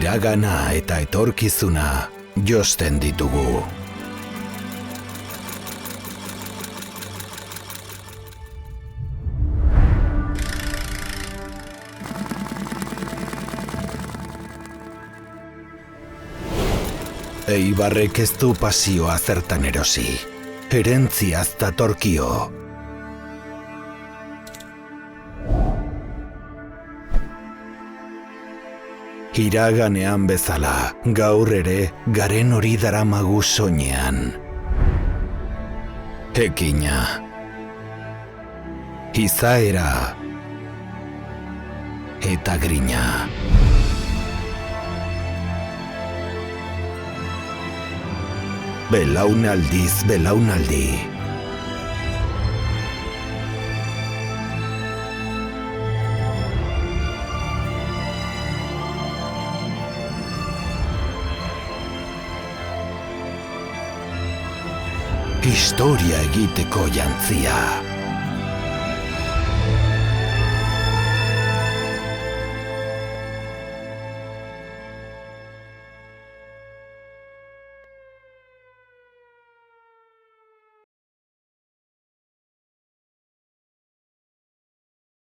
iragana eta etorkizuna josten ditugu. Eibarrek ez du pasioa zertan erosi. Herentziaz datorkio. Iraganean bezala, gaur ere garen hori daramagu soinean. Ekina. Izaera. Eta grina. Belaunaldiz belaunaldi. Historia egiteko jantzia.